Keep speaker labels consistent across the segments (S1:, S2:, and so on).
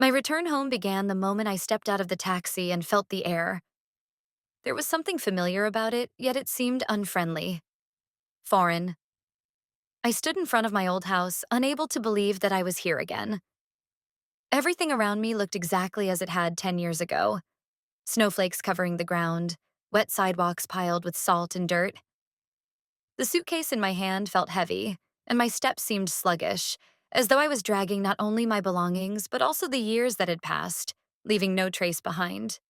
S1: My return home began the moment I stepped out of the taxi and felt the air. There was something familiar about it, yet it seemed unfriendly, foreign. I stood in front of my old house, unable to believe that I was here again. Everything around me looked exactly as it had 10 years ago. Snowflakes covering the ground, wet sidewalks piled with salt and dirt. The suitcase in my hand felt heavy, and my steps seemed sluggish, as though I was dragging not only my belongings, but also the years that had passed, leaving no trace behind.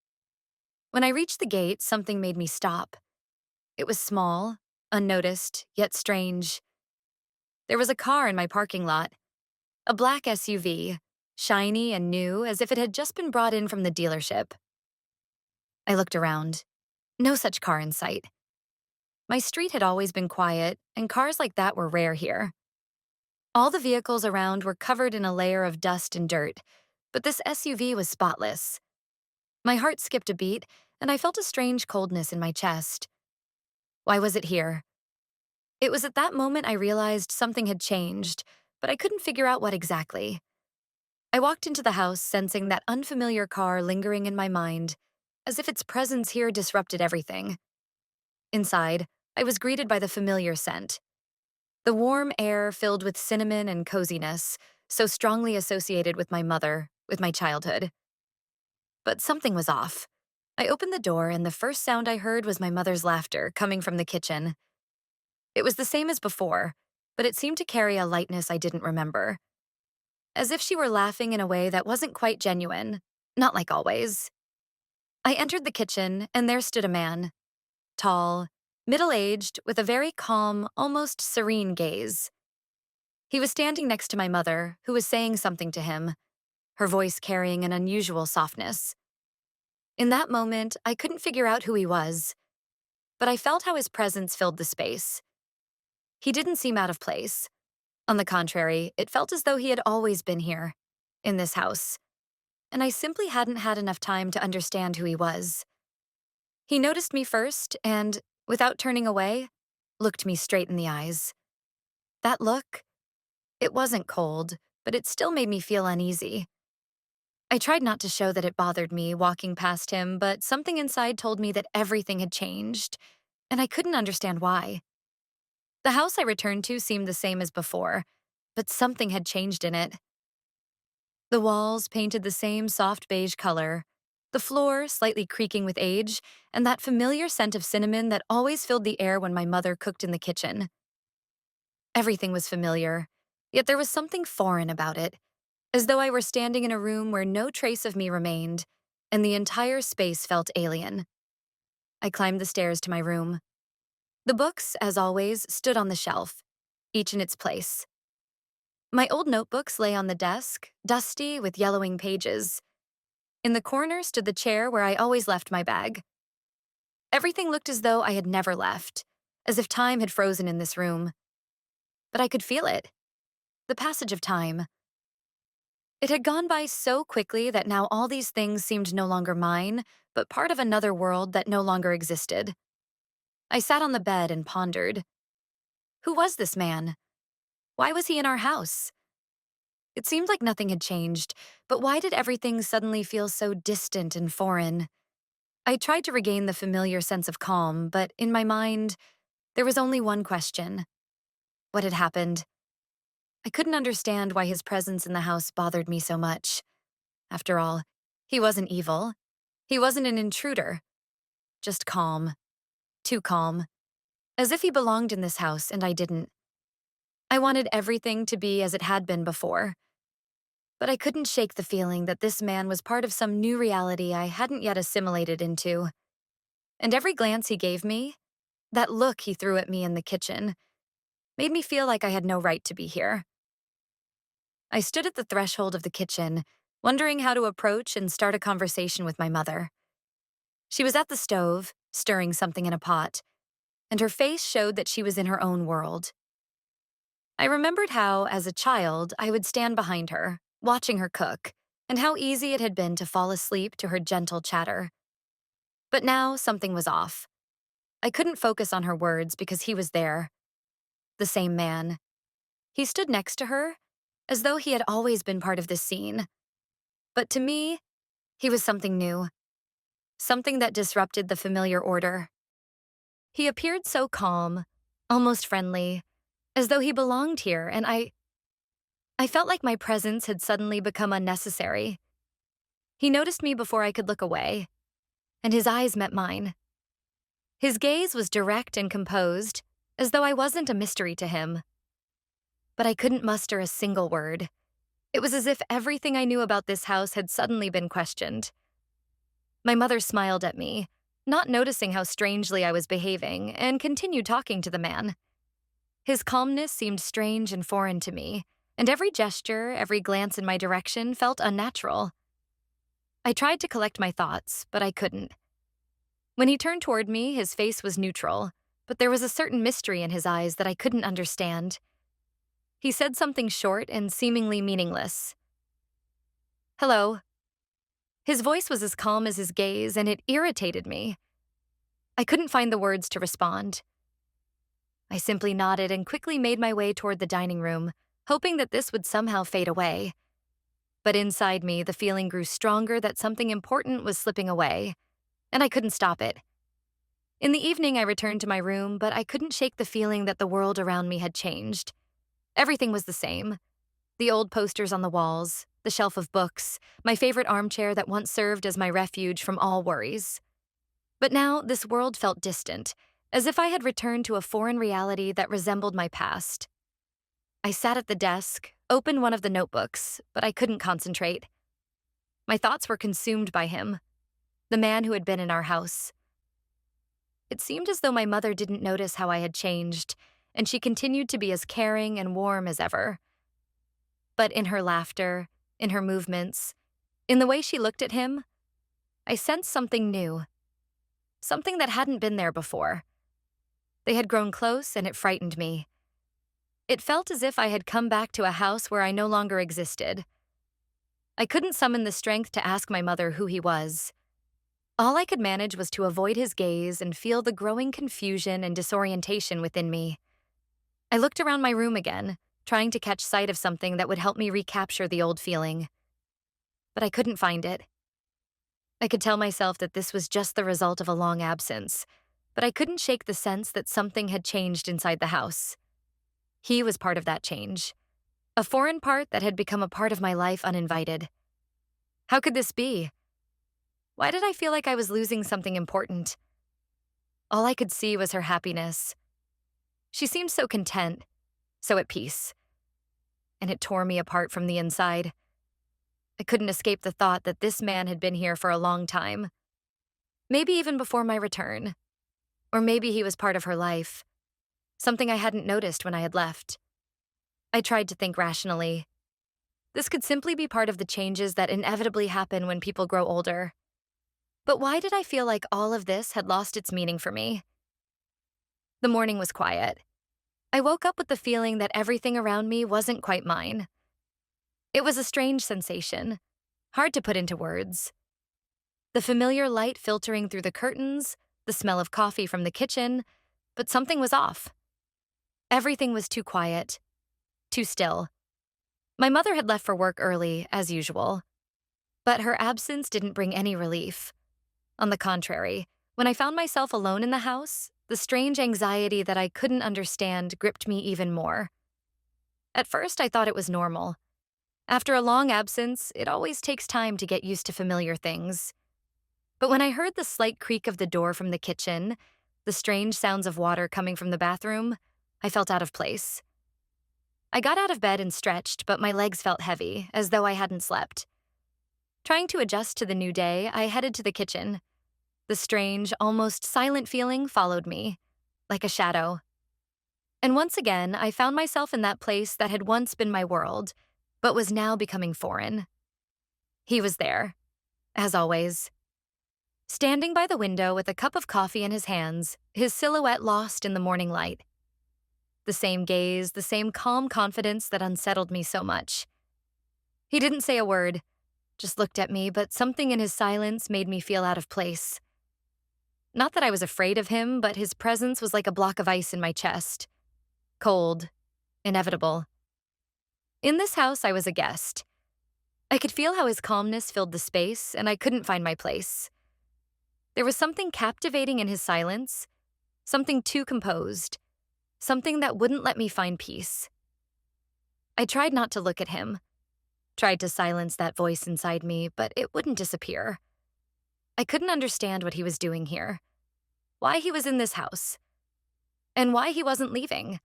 S1: When I reached the gate, something made me stop. It was small, unnoticed, yet strange. There was a car in my parking lot, a black SUV, shiny and new as if it had just been brought in from the dealership. I looked around. No such car in sight. My street had always been quiet, and cars like that were rare here. All the vehicles around were covered in a layer of dust and dirt, but this SUV was spotless. My heart skipped a beat, and I felt a strange coldness in my chest. Why was it here? It was at that moment I realized something had changed, but I couldn't figure out what exactly. I walked into the house, sensing that unfamiliar car lingering in my mind, as if its presence here disrupted everything. Inside, I was greeted by the familiar scent. The warm air filled with cinnamon and coziness, so strongly associated with my mother, with my childhood. But something was off. I opened the door, and the first sound I heard was my mother's laughter coming from the kitchen. It was the same as before, but it seemed to carry a lightness I didn't remember. As if she were laughing in a way that wasn't quite genuine, not like always. I entered the kitchen, and there stood a man, tall, middle-aged, with a very calm, almost serene gaze. He was standing next to my mother, who was saying something to him, her voice carrying an unusual softness. In that moment, I couldn't figure out who he was, but I felt how his presence filled the space. He didn't seem out of place. On the contrary, it felt as though he had always been here, in this house, and I simply hadn't had enough time to understand who he was. He noticed me first and, without turning away, looked me straight in the eyes. That look, it wasn't cold, but it still made me feel uneasy. I tried not to show that it bothered me walking past him, but something inside told me that everything had changed, and I couldn't understand why. The house I returned to seemed the same as before, but something had changed in it. The walls painted the same soft beige color, the floor slightly creaking with age, and that familiar scent of cinnamon that always filled the air when my mother cooked in the kitchen. Everything was familiar, yet there was something foreign about it, as though I were standing in a room where no trace of me remained, and the entire space felt alien. I climbed the stairs to my room. The books, as always, stood on the shelf, each in its place. My old notebooks lay on the desk, dusty with yellowing pages. In the corner stood the chair where I always left my bag. Everything looked as though I had never left, as if time had frozen in this room. But I could feel it, the passage of time. It had gone by so quickly that now all these things seemed no longer mine, but part of another world that no longer existed. I sat on the bed and pondered. Who was this man? Why was he in our house? It seemed like nothing had changed, but why did everything suddenly feel so distant and foreign? I tried to regain the familiar sense of calm, but in my mind, there was only one question. What had happened? I couldn't understand why his presence in the house bothered me so much. After all, he wasn't evil. He wasn't an intruder. Just calm. Too calm. As if he belonged in this house and I didn't. I wanted everything to be as it had been before. But I couldn't shake the feeling that this man was part of some new reality I hadn't yet assimilated into. And every glance he gave me, that look he threw at me in the kitchen, made me feel like I had no right to be here. I stood at the threshold of the kitchen, wondering how to approach and start a conversation with my mother. She was at the stove, stirring something in a pot, and her face showed that she was in her own world. I remembered how, as a child, I would stand behind her, watching her cook, and how easy it had been to fall asleep to her gentle chatter. But now something was off. I couldn't focus on her words because he was there. The same man. He stood next to her, as though he had always been part of this scene. But to me, he was something new, something that disrupted the familiar order. He appeared so calm, almost friendly, as though he belonged here, and I felt like my presence had suddenly become unnecessary. He noticed me before I could look away, and his eyes met mine. His gaze was direct and composed, as though I wasn't a mystery to him. But I couldn't muster a single word. It was as if everything I knew about this house had suddenly been questioned. My mother smiled at me, not noticing how strangely I was behaving, and continued talking to the man. His calmness seemed strange and foreign to me, and every gesture, every glance in my direction felt unnatural. I tried to collect my thoughts, but I couldn't. When he turned toward me, his face was neutral, but there was a certain mystery in his eyes that I couldn't understand. He said something short and seemingly meaningless. "Hello." His voice was as calm as his gaze, and it irritated me. I couldn't find the words to respond. I simply nodded and quickly made my way toward the dining room, hoping that this would somehow fade away. But inside me, the feeling grew stronger that something important was slipping away, and I couldn't stop it. In the evening, I returned to my room, but I couldn't shake the feeling that the world around me had changed. Everything was the same. The old posters on the walls, the shelf of books, my favorite armchair that once served as my refuge from all worries. But now, this world felt distant, as if I had returned to a foreign reality that resembled my past. I sat at the desk, opened one of the notebooks, but I couldn't concentrate. My thoughts were consumed by him, the man who had been in our house. It seemed as though my mother didn't notice how I had changed, and she continued to be as caring and warm as ever. But in her laughter, in her movements, in the way she looked at him, I sensed something new, something that hadn't been there before. They had grown close, and it frightened me. It felt as if I had come back to a house where I no longer existed. I couldn't summon the strength to ask my mother who he was. All I could manage was to avoid his gaze and feel the growing confusion and disorientation within me. I looked around my room again, trying to catch sight of something that would help me recapture the old feeling. But I couldn't find it. I could tell myself that this was just the result of a long absence, but I couldn't shake the sense that something had changed inside the house. He was part of that change, a foreign part that had become a part of my life uninvited. How could this be? Why did I feel like I was losing something important? All I could see was her happiness. She seemed so content, so at peace. And it tore me apart from the inside. I couldn't escape the thought that this man had been here for a long time. Maybe even before my return. Or maybe he was part of her life. Something I hadn't noticed when I had left. I tried to think rationally. This could simply be part of the changes that inevitably happen when people grow older. But why did I feel like all of this had lost its meaning for me? The morning was quiet. I woke up with the feeling that everything around me wasn't quite mine. It was a strange sensation, hard to put into words. The familiar light filtering through the curtains, the smell of coffee from the kitchen, but something was off. Everything was too quiet, too still. My mother had left for work early, as usual. But her absence didn't bring any relief. On the contrary, when I found myself alone in the house, the strange anxiety that I couldn't understand gripped me even more. At first, I thought it was normal. After a long absence, it always takes time to get used to familiar things. But when I heard the slight creak of the door from the kitchen, the strange sounds of water coming from the bathroom, I felt out of place. I got out of bed and stretched, but my legs felt heavy, as though I hadn't slept. Trying to adjust to the new day, I headed to the kitchen. The strange, almost silent feeling followed me, like a shadow. And once again, I found myself in that place that had once been my world, but was now becoming foreign. He was there, as always. Standing by the window with a cup of coffee in his hands, his silhouette lost in the morning light. The same gaze, the same calm confidence that unsettled me so much. He didn't say a word, just looked at me, but something in his silence made me feel out of place. Not that I was afraid of him, but his presence was like a block of ice in my chest. Cold, inevitable. In this house, I was a guest. I could feel how his calmness filled the space, and I couldn't find my place. There was something captivating in his silence, something too composed, something that wouldn't let me find peace. I tried not to look at him, tried to silence that voice inside me, but it wouldn't disappear. I couldn't understand what he was doing here, why he was in this house, and why he wasn't leaving.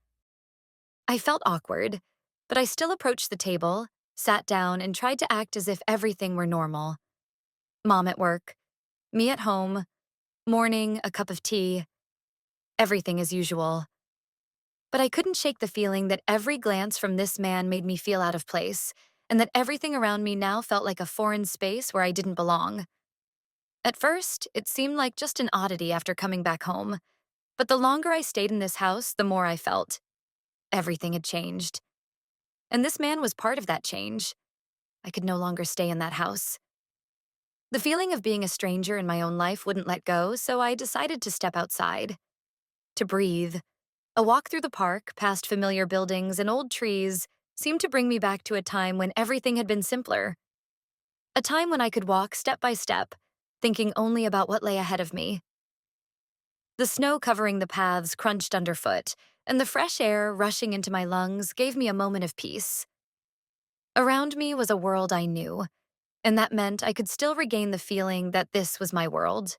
S1: I felt awkward, but I still approached the table, sat down, and tried to act as if everything were normal. Mom at work, me at home, morning, a cup of tea, everything as usual. But I couldn't shake the feeling that every glance from this man made me feel out of place, and that everything around me now felt like a foreign space where I didn't belong. At first, it seemed like just an oddity after coming back home, but the longer I stayed in this house, the more I felt everything had changed. And this man was part of that change. I could no longer stay in that house. The feeling of being a stranger in my own life wouldn't let go, so I decided to step outside. To breathe. A walk through the park, past familiar buildings and old trees, seemed to bring me back to a time when everything had been simpler. A time when I could walk step by step, thinking only about what lay ahead of me. The snow covering the paths crunched underfoot, and the fresh air rushing into my lungs gave me a moment of peace. Around me was a world I knew, and that meant I could still regain the feeling that this was my world.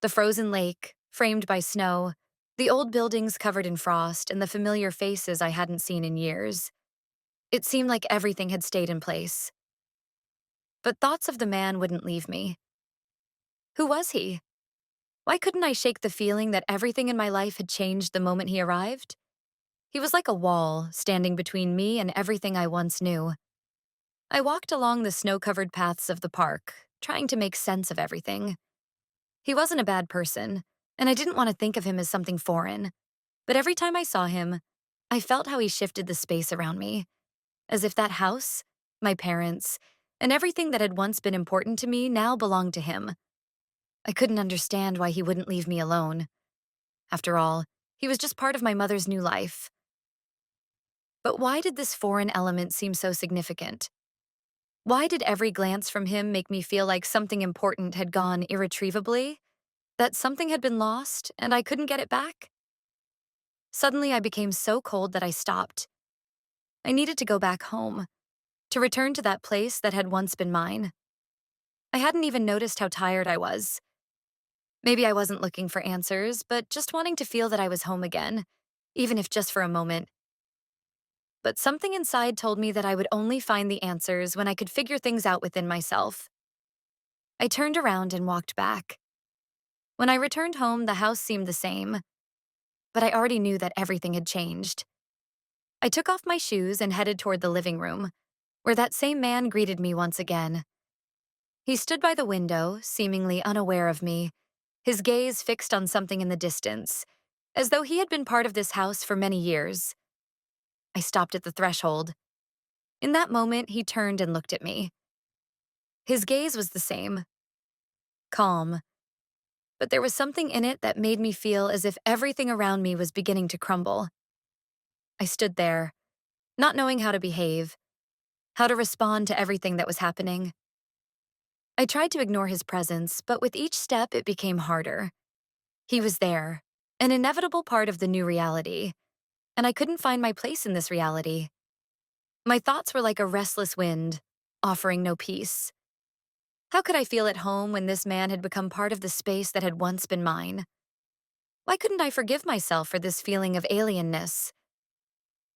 S1: The frozen lake, framed by snow, the old buildings covered in frost, and the familiar faces I hadn't seen in years. It seemed like everything had stayed in place. But thoughts of the man wouldn't leave me. Who was he? Why couldn't I shake the feeling that everything in my life had changed the moment he arrived? He was like a wall, standing between me and everything I once knew. I walked along the snow-covered paths of the park, trying to make sense of everything. He wasn't a bad person, and I didn't want to think of him as something foreign. But every time I saw him, I felt how he shifted the space around me, as if that house, my parents, and everything that had once been important to me now belonged to him. I couldn't understand why he wouldn't leave me alone. After all, he was just part of my mother's new life. But why did this foreign element seem so significant? Why did every glance from him make me feel like something important had gone irretrievably? That something had been lost and I couldn't get it back? Suddenly, I became so cold that I stopped. I needed to go back home, to return to that place that had once been mine. I hadn't even noticed how tired I was. Maybe I wasn't looking for answers, but just wanting to feel that I was home again, even if just for a moment. But something inside told me that I would only find the answers when I could figure things out within myself. I turned around and walked back. When I returned home, the house seemed the same, but I already knew that everything had changed. I took off my shoes and headed toward the living room, where that same man greeted me once again. He stood by the window, seemingly unaware of me, his gaze fixed on something in the distance, as though he had been part of this house for many years. I stopped at the threshold. In that moment, he turned and looked at me. His gaze was the same, calm, but there was something in it that made me feel as if everything around me was beginning to crumble. I stood there, not knowing how to behave, how to respond to everything that was happening. I tried to ignore his presence, but with each step it became harder. He was there, an inevitable part of the new reality, and I couldn't find my place in this reality. My thoughts were like a restless wind, offering no peace. How could I feel at home when this man had become part of the space that had once been mine? Why couldn't I forgive myself for this feeling of alienness?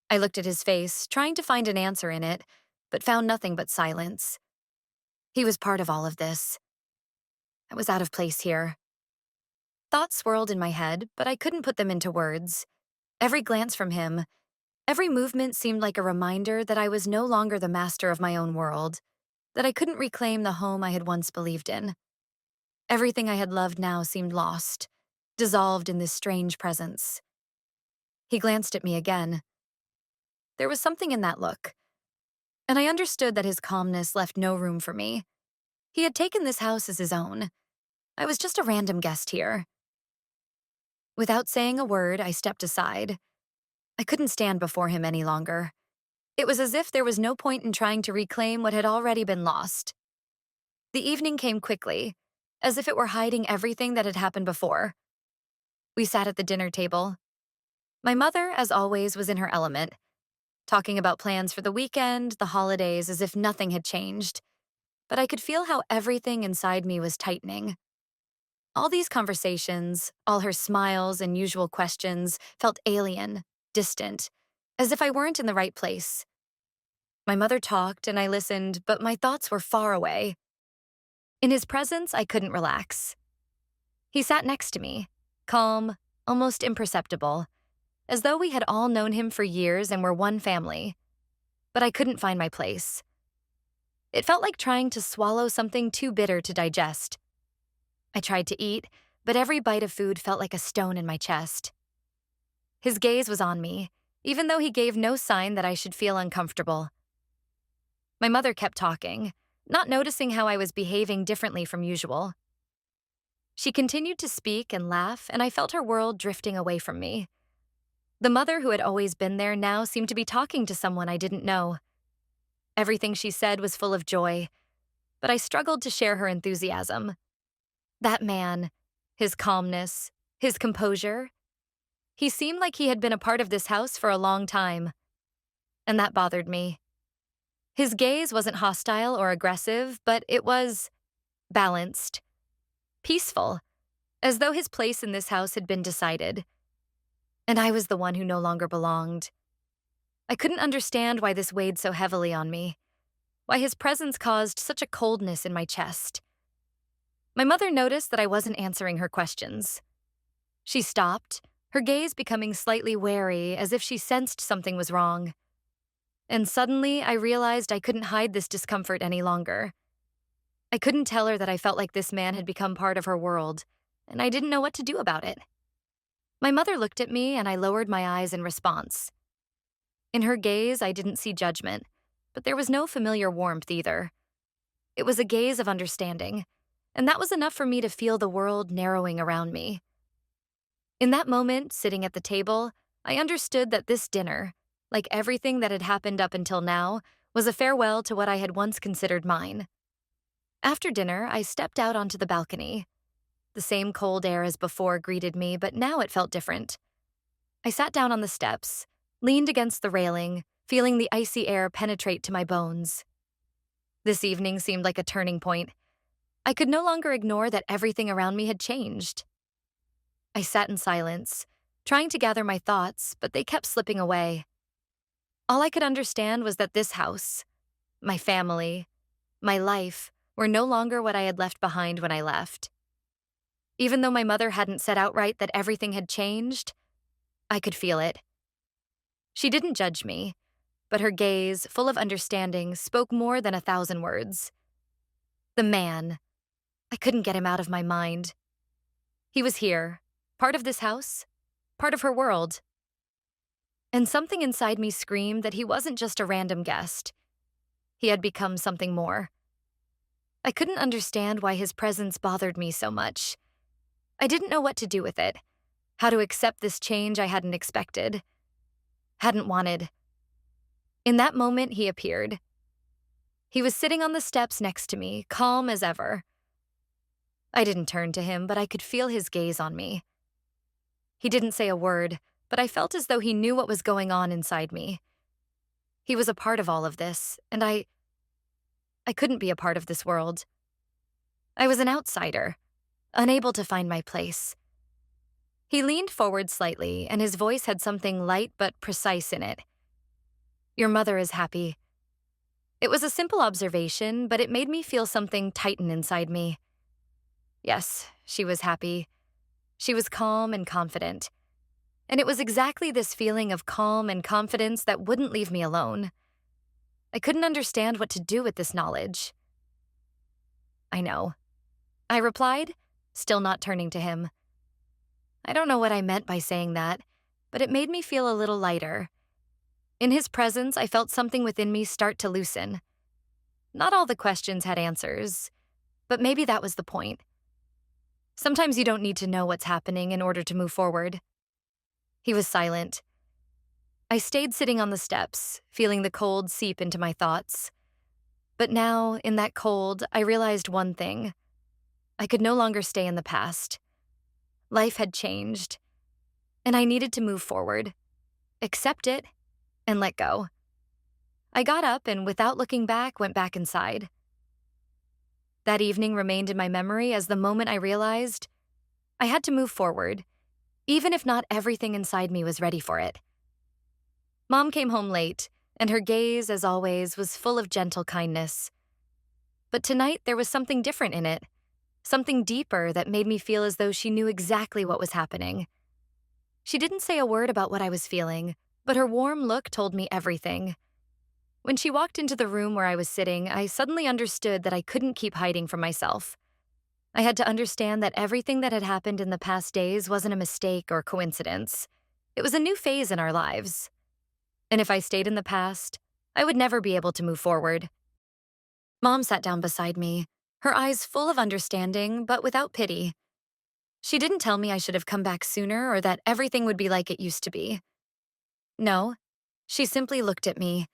S1: I looked at his face, trying to find an answer in it, but found nothing but silence. He was part of all of this. I was out of place here. Thoughts swirled in my head, but I couldn't put them into words. Every glance from him, every movement seemed like a reminder that I was no longer the master of my own world, that I couldn't reclaim the home I had once believed in. Everything I had loved now seemed lost, dissolved in this strange presence. He glanced at me again. There was something in that look, and I understood that his calmness left no room for me. He had taken this house as his own. I was just a random guest here. Without saying a word, I stepped aside. I couldn't stand before him any longer. It was as if there was no point in trying to reclaim what had already been lost. The evening came quickly, as if it were hiding everything that had happened before. We sat at the dinner table. My mother, as always, was in her element, talking about plans for the weekend, the holidays, as if nothing had changed. But I could feel how everything inside me was tightening. All these conversations, all her smiles and usual questions, felt alien, distant, as if I weren't in the right place. My mother talked and I listened, but my thoughts were far away. In his presence, I couldn't relax. He sat next to me, calm, almost imperceptible, as though we had all known him for years and were one family. But I couldn't find my place. It felt like trying to swallow something too bitter to digest. I tried to eat, but every bite of food felt like a stone in my chest. His gaze was on me, even though he gave no sign that I should feel uncomfortable. My mother kept talking, not noticing how I was behaving differently from usual. She continued to speak and laugh, and I felt her world drifting away from me. The mother who had always been there now seemed to be talking to someone I didn't know. Everything she said was full of joy, but I struggled to share her enthusiasm. That man, his calmness, his composure, he seemed like he had been a part of this house for a long time, and that bothered me. His gaze wasn't hostile or aggressive, but it was balanced, peaceful, as though his place in this house had been decided. And I was the one who no longer belonged. I couldn't understand why this weighed so heavily on me, why his presence caused such a coldness in my chest. My mother noticed that I wasn't answering her questions. She stopped, her gaze becoming slightly wary, as if she sensed something was wrong. And suddenly, I realized I couldn't hide this discomfort any longer. I couldn't tell her that I felt like this man had become part of her world, and I didn't know what to do about it. My mother looked at me, and I lowered my eyes in response. In her gaze, I didn't see judgment, but there was no familiar warmth either. It was a gaze of understanding, and that was enough for me to feel the world narrowing around me. In that moment, sitting at the table, I understood that this dinner, like everything that had happened up until now, was a farewell to what I had once considered mine. After dinner, I stepped out onto the balcony. The same cold air as before greeted me, but now it felt different. I sat down on the steps, leaned against the railing, feeling the icy air penetrate to my bones. This evening seemed like a turning point. I could no longer ignore that everything around me had changed. I sat in silence, trying to gather my thoughts, but they kept slipping away. All I could understand was that this house, my family, my life, were no longer what I had left behind when I left. Even though my mother hadn't said outright that everything had changed, I could feel it. She didn't judge me, but her gaze, full of understanding, spoke more than 1,000 words. The man. I couldn't get him out of my mind. He was here, part of this house, part of her world. And something inside me screamed that he wasn't just a random guest. He had become something more. I couldn't understand why his presence bothered me so much. I didn't know what to do with it, how to accept this change I hadn't expected, hadn't wanted. In that moment, he appeared. He was sitting on the steps next to me, calm as ever. I didn't turn to him, but I could feel his gaze on me. He didn't say a word, but I felt as though he knew what was going on inside me. He was a part of all of this, and I couldn't be a part of this world. I was an outsider, unable to find my place. He leaned forward slightly, and his voice had something light but precise in it. "Your mother is happy." It was a simple observation, but it made me feel something tighten inside me. Yes, she was happy. She was calm and confident. And it was exactly this feeling of calm and confidence that wouldn't leave me alone. I couldn't understand what to do with this knowledge. "I know," I replied, still not turning to him. I don't know what I meant by saying that, but it made me feel a little lighter. In his presence, I felt something within me start to loosen. Not all the questions had answers, but maybe that was the point. Sometimes you don't need to know what's happening in order to move forward. He was silent. I stayed sitting on the steps, feeling the cold seep into my thoughts. But now, in that cold, I realized one thing. I could no longer stay in the past. Life had changed, and I needed to move forward, accept it, and let go. I got up and, without looking back, went back inside. That evening remained in my memory as the moment I realized I had to move forward, even if not everything inside me was ready for it. Mom came home late, and her gaze, as always, was full of gentle kindness. But tonight there was something different in it, something deeper that made me feel as though she knew exactly what was happening. She didn't say a word about what I was feeling, but her warm look told me everything. When she walked into the room where I was sitting, I suddenly understood that I couldn't keep hiding from myself. I had to understand that everything that had happened in the past days wasn't a mistake or coincidence. It was a new phase in our lives. And if I stayed in the past, I would never be able to move forward. Mom sat down beside me, her eyes full of understanding, but without pity. She didn't tell me I should have come back sooner or that everything would be like it used to be. No, she simply looked at me,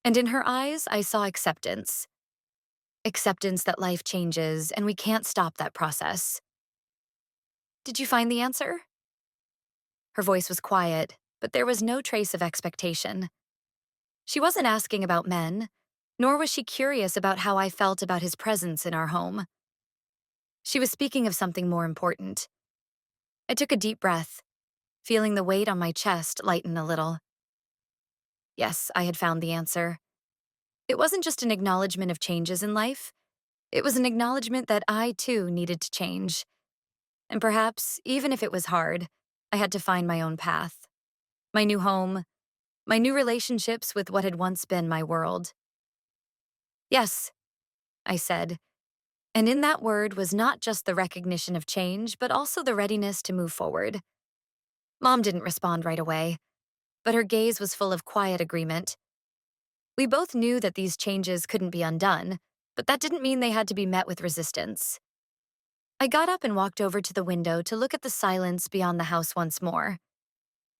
S1: and in her eyes, I saw acceptance. Acceptance that life changes and we can't stop that process. Did you find the answer? Her voice was quiet, but there was no trace of expectation. She wasn't asking about men, nor was she curious about how I felt about his presence in our home. She was speaking of something more important. I took a deep breath, feeling the weight on my chest lighten a little. Yes, I had found the answer. It wasn't just an acknowledgement of changes in life. It was an acknowledgement that I, too, needed to change. And perhaps, even if it was hard, I had to find my own path. My new home, my new relationships with what had once been my world. Yes, I said, and in that word was not just the recognition of change, but also the readiness to move forward. Mom didn't respond right away, but her gaze was full of quiet agreement. We both knew that these changes couldn't be undone, but that didn't mean they had to be met with resistance. I got up and walked over to the window to look at the silence beyond the house once more.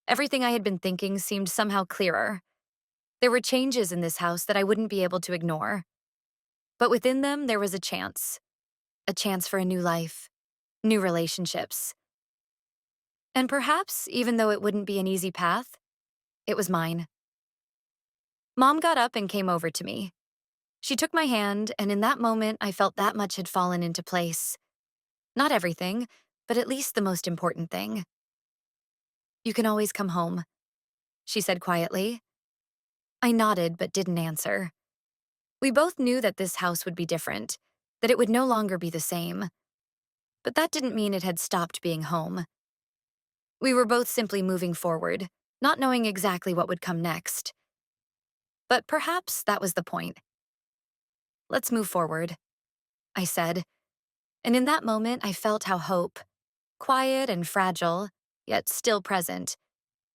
S1: Everything I had been thinking seemed somehow clearer. There were changes in this house that I wouldn't be able to ignore. But within them, there was a chance for a new life, new relationships. And perhaps, even though it wouldn't be an easy path, it was mine. Mom got up and came over to me. She took my hand, and in that moment, I felt that much had fallen into place. Not everything, but at least the most important thing. You can always come home, she said quietly. I nodded but didn't answer. We both knew that this house would be different, that it would no longer be the same. But that didn't mean it had stopped being home. We were both simply moving forward, not knowing exactly what would come next. But perhaps that was the point. Let's move forward, I said. And in that moment, I felt how hope, quiet and fragile, yet still present,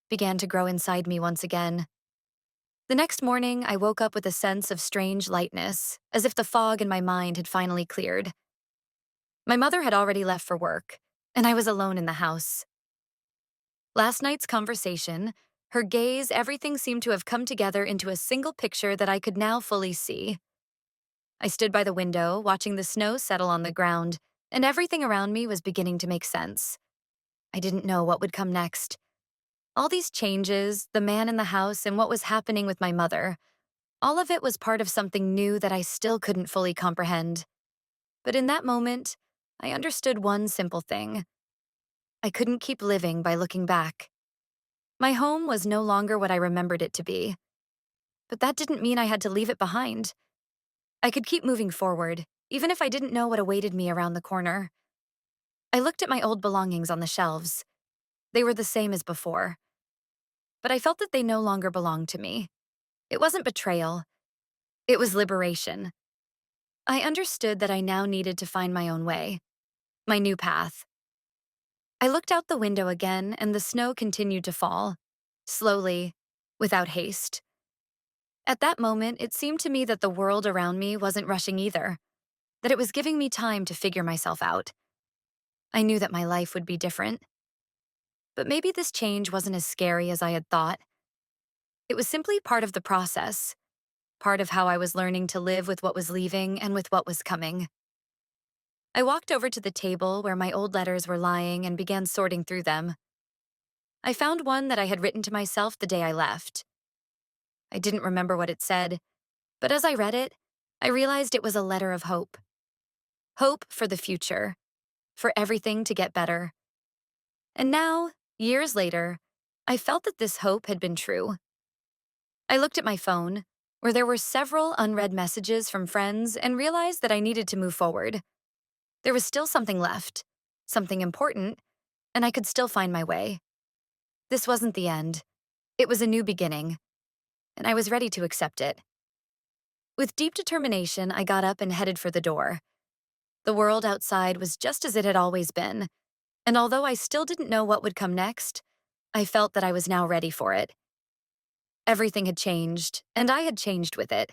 S1: began to grow inside me once again. The next morning, I woke up with a sense of strange lightness, as if the fog in my mind had finally cleared. My mother had already left for work, and I was alone in the house. Last night's conversation, her gaze, everything seemed to have come together into a single picture that I could now fully see. I stood by the window, watching the snow settle on the ground, and everything around me was beginning to make sense. I didn't know what would come next. All these changes, the man in the house, and what was happening with my mother, all of it was part of something new that I still couldn't fully comprehend. But in that moment, I understood one simple thing. I couldn't keep living by looking back. My home was no longer what I remembered it to be. But that didn't mean I had to leave it behind. I could keep moving forward, even if I didn't know what awaited me around the corner. I looked at my old belongings on the shelves. They were the same as before. But I felt that they no longer belonged to me. It wasn't betrayal. It was liberation. I understood that I now needed to find my own way, my new path. I looked out the window again, and the snow continued to fall, slowly, without haste. At that moment, it seemed to me that the world around me wasn't rushing either, that it was giving me time to figure myself out. I knew that my life would be different. But maybe this change wasn't as scary as I had thought. It was simply part of the process, part of how I was learning to live with what was leaving and with what was coming. I walked over to the table where my old letters were lying and began sorting through them. I found one that I had written to myself the day I left. I didn't remember what it said, but as I read it, I realized it was a letter of hope. Hope for the future, for everything to get better. And now, years later, I felt that this hope had been true. I looked at my phone, where there were several unread messages from friends, and realized that I needed to move forward. There was still something left, something important, and I could still find my way. This wasn't the end. It was a new beginning, and I was ready to accept it. With deep determination, I got up and headed for the door. The world outside was just as it had always been, and although I still didn't know what would come next, I felt that I was now ready for it. Everything had changed, and I had changed with it.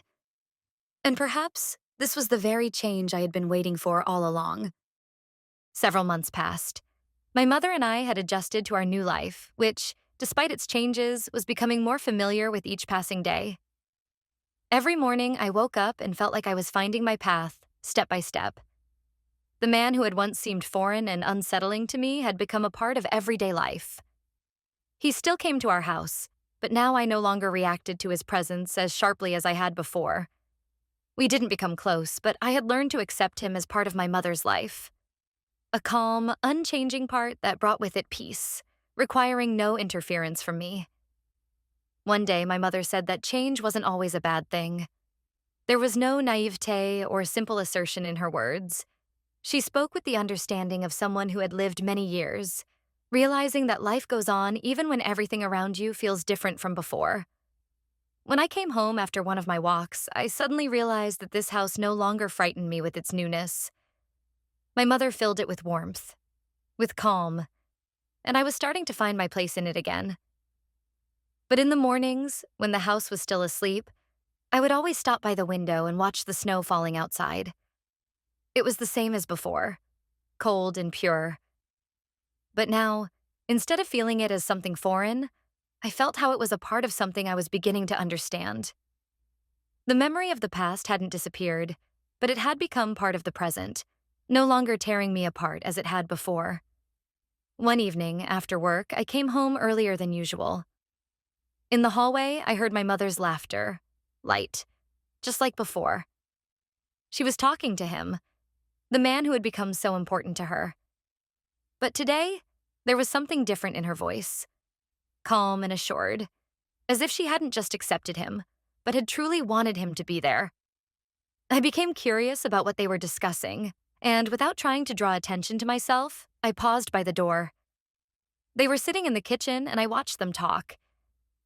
S1: And perhaps this was the very change I had been waiting for all along. Several months passed. My mother and I had adjusted to our new life, which, despite its changes, was becoming more familiar with each passing day. Every morning, I woke up and felt like I was finding my path, step by step. The man who had once seemed foreign and unsettling to me had become a part of everyday life. He still came to our house, but now I no longer reacted to his presence as sharply as I had before. We didn't become close, but I had learned to accept him as part of my mother's life. A calm, unchanging part that brought with it peace, requiring no interference from me. One day, my mother said that change wasn't always a bad thing. There was no naivete or simple assertion in her words. She spoke with the understanding of someone who had lived many years, realizing that life goes on even when everything around you feels different from before. When I came home after one of my walks, I suddenly realized that this house no longer frightened me with its newness. My mother filled it with warmth, with calm, and I was starting to find my place in it again. But in the mornings, when the house was still asleep, I would always stop by the window and watch the snow falling outside. It was the same as before, cold and pure. But now, instead of feeling it as something foreign, I felt how it was a part of something I was beginning to understand. The memory of the past hadn't disappeared, but it had become part of the present, no longer tearing me apart as it had before. One evening, after work, I came home earlier than usual. In the hallway, I heard my mother's laughter, light, just like before. She was talking to him, the man who had become so important to her. But today, there was something different in her voice, calm and assured, as if she hadn't just accepted him, but had truly wanted him to be there. I became curious about what they were discussing, and without trying to draw attention to myself, I paused by the door. They were sitting in the kitchen, and I watched them talk.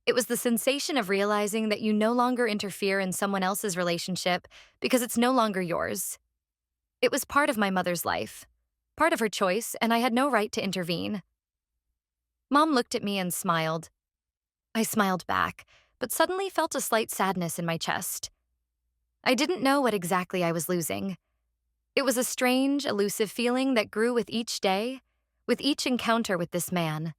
S1: It was the sensation of realizing that you no longer interfere in someone else's relationship because it's no longer yours. It was part of my mother's life, part of her choice, and I had no right to intervene. Mom looked at me and smiled. I smiled back, but suddenly felt a slight sadness in my chest. I didn't know what exactly I was losing. It was a strange, elusive feeling that grew with each day, with each encounter with this man.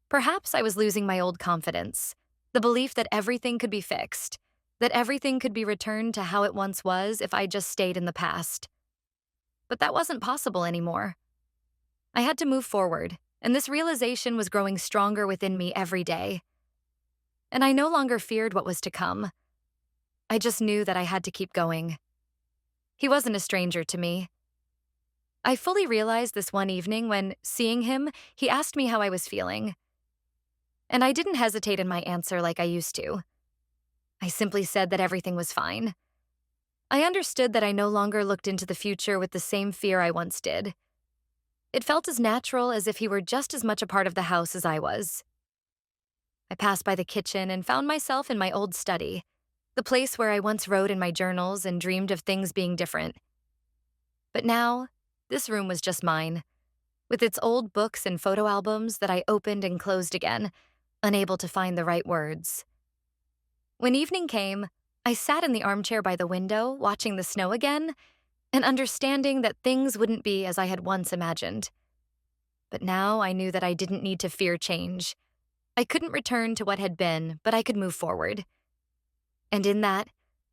S1: Perhaps I was losing my old confidence, the belief that everything could be fixed, that everything could be returned to how it once was if I just stayed in the past. But that wasn't possible anymore. I had to move forward, and this realization was growing stronger within me every day. And I no longer feared what was to come. I just knew that I had to keep going. He wasn't a stranger to me. I fully realized this one evening when, seeing him, he asked me how I was feeling. And I didn't hesitate in my answer like I used to. I simply said that everything was fine. I understood that I no longer looked into the future with the same fear I once did. It felt as natural as if he were just as much a part of the house as I was. I passed by the kitchen and found myself in my old study, the place where I once wrote in my journals and dreamed of things being different. But now, this room was just mine, with its old books and photo albums that I opened and closed again, unable to find the right words. When evening came, I sat in the armchair by the window, watching the snow again, and understanding that things wouldn't be as I had once imagined. But now I knew that I didn't need to fear change. I couldn't return to what had been, but I could move forward. And in that,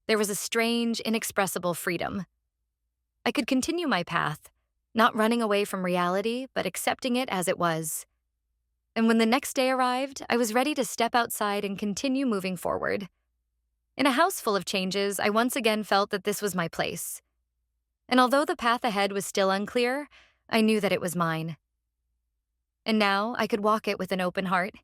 S1: there was a strange, inexpressible freedom. I could continue my path, not running away from reality, but accepting it as it was. And when the next day arrived, I was ready to step outside and continue moving forward. In a house full of changes, I once again felt that this was my place. And although the path ahead was still unclear, I knew that it was mine. And now I could walk it with an open heart,